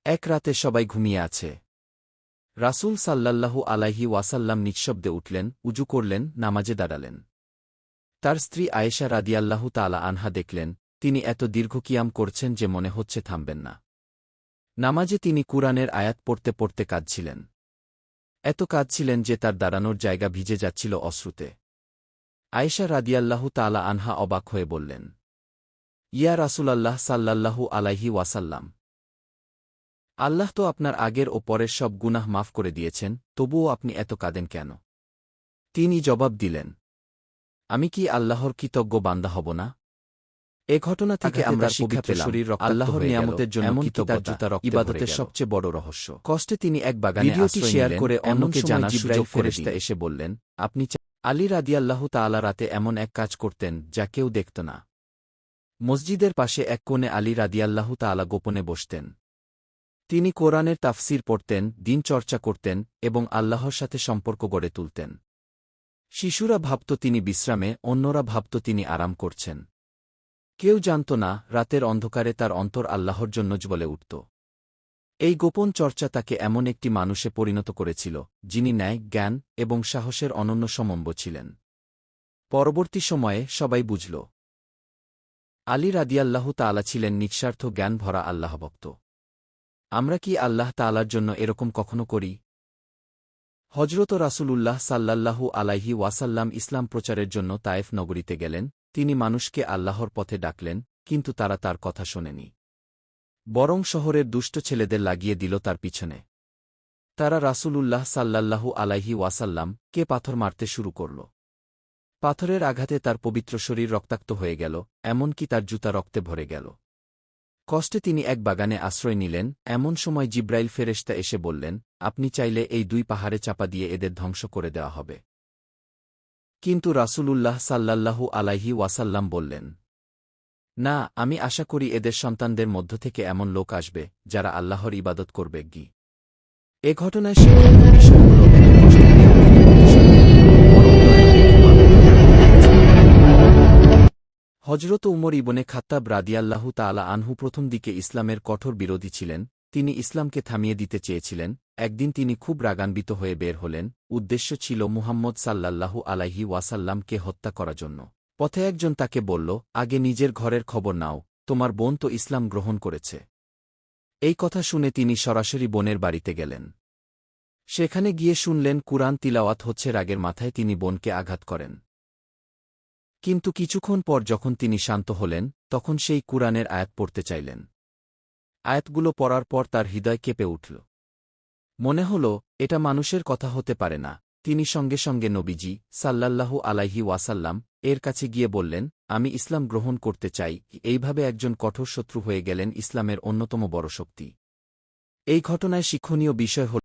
এক রাতে সবাই ঘুমিয়ে আছে। রাসূল সাল্লাল্লাহু আলাইহি ওয়াসাল্লাম নিঃশব্দে উঠলেন, উজু করলেন, নামাজে দাঁড়ালেন। তার স্ত্রী আয়েশা রাদিয়াল্লাহু তাআলা আনহা দেখলেন, তিনি এত দীর্ঘ কিয়াম করছেন যে মনে হচ্ছে থামবেন না। নামাজে তিনি কুরআনের আয়াত পড়তে পড়তে কাঁদছিলেন। এত কাঁদছিলেন যে তার দাঁড়ানোর জায়গা ভিজে যাচ্ছিল অশ্রুতে। আয়েশা রাদিয়াল্লাহু তাআলা আনহা অবাক হয়ে বললেন, ইয়া রাসূলাল্লাহ সাল্লাল্লাহু আলাইহি ওয়াসাল্লাম, আল্লাহ তো আপনার আগের ও পরের সব গুনাহ মাফ করে দিয়েছেন, তবুও আপনি এত কাঁদেন কেন? তিনি জবাব দিলেন, আমি কি আল্লাহর কৃতজ্ঞ বান্দা হব না? এ ঘটনা থেকে আমরা শিক্ষা পেলাম, আল্লাহর নিয়ামতের জন্য কৃতজ্ঞতা ইবাদতের সবচেয়ে বড় রহস্য। কষ্টে তিনি এক বাগানে ভিডিওটি শেয়ার করে অন্যকে জানার সুযোগ ফেরেশতা এসে বললেন, আপনি আলী রাদিয়াল্লাহু তাআলা রাতে এমন এক কাজ করতেন যা কেউ দেখত না। মসজিদের পাশে এক কোণে আলী রাদিয়াল্লাহু তাআলা গোপনে বসতেন। তিনি কোরআনের তাফসির পড়তেন, দিন চর্চা করতেন এবং আল্লাহর সাথে সম্পর্ক গড়ে তুলতেন। শিশুরা ভাবত তিনি বিশ্রামে, অন্যরা ভাবত তিনি আরাম করছেন। কেউ জানত না, রাতের অন্ধকারে তার অন্তর আল্লাহর জন্য জ্বলে উঠত। এই গোপন চর্চা তাকে এমন একটি মানুষে পরিণত করেছিল, যিনি ন্যায়, জ্ঞান এবং সাহসের অনন্য সমম্ব ছিলেন। পরবর্তী সময়ে সবাই বুঝল, আলী রাদিয়াল্লাহু তাআলা ছিলেন নিঃস্বার্থ জ্ঞান ভরা আল্লাহভক্ত। আমরা কি আল্লাহ তাআলার জন্য এরকম কখনো করি? হজরত রাসূলুল্লাহ সাল্লাল্লাহু আলাইহি ওয়াসাল্লাম ইসলাম প্রচারের জন্য তায়েফ নগরীতে গেলেন। তিনি মানুষকে আল্লাহর পথে ডাকলেন, কিন্তু তারা তার কথা শোনেনি। বরং শহরের দুষ্ট ছেলেদের লাগিয়ে দিল তার পিছনে। তারা রাসূলুল্লাহ সাল্লাল্লাহু আলাইহি ওয়াসাল্লাম কে পাথর মারতে শুরু করল। পাথরের আঘাতে তার পবিত্র শরীর রক্তাক্ত হয়ে গেল, এমনকি তার জুতা রক্তে ভরে গেল। কষ্টে তিনি এক বাগানে আশ্রয় নিলেন। এমন সময় জিব্রাইল ফেরেশতা এসে বললেন, আপনি চাইলে এই দুই পাহাড়ে চাপা দিয়ে এদের ধ্বংস করে দেওয়া হবে। কিন্তু রাসূলুল্লাহ সাল্লাল্লাহু আলাইহি ওয়াসাল্লাম বললেন, না, আমি আশা করি এদের সন্তানদের মধ্য থেকে এমন লোক আসবে যারা আল্লাহর ইবাদত করবে। এ ঘটনায় শিক্ষণীয় বিষয় হল, এত কষ্ট পেয়েও তিনি প্রতিশোধ নেননি, বরং হজরত উমর ইবনে খাত্তাব রাদিয়াল্লাহু তাআলা আনহু প্রথম দিকে ইসলামের কঠোর বিরোধী ছিলেন। তিনি ইসলামকে থামিয়ে দিতে চেয়েছিলেন। একদিন তিনি খুব রাগান্বিত হয়ে বের হলেন। উদ্দেশ্য ছিল মুহাম্মদ সাল্লাল্লাহু আলাইহি ওয়াসাল্লামকে হত্যা করার জন্য। পথে একজন তাকে বলল, আগে নিজের ঘরের খবর নাও, তোমার বোন তো ইসলাম গ্রহণ করেছে। এই কথা শুনে তিনি সরাসরি বোনের বাড়িতে গেলেন। সেখানে গিয়ে শুনলেন কুরআন তিলাওয়াত হচ্ছে। রাগের মাথায় তিনি বোনকে আঘাত করেন। কিন্তু কিছুক্ষণ পর যখন তিনি শান্ত হলেন, তখন সেই কুরআনের আয়াত পড়তে চাইলেন। আয়াতগুলো পড়ার পর তার হৃদয় কেঁপে উঠল। মনে হল, এটা মানুষের কথা হতে পারে না। তিনি সঙ্গে সঙ্গে নবীজি সাল্লাল্লাহু আলাইহি ওয়াসাল্লাম এর কাছে গিয়ে বললেন, আমি ইসলাম গ্রহণ করতে চাই। এইভাবে একজন কঠোর শত্রু হয়ে গেলেন ইসলামের অন্যতম বড় শক্তি। এই ঘটনায় শিক্ষণীয় বিষয় হল,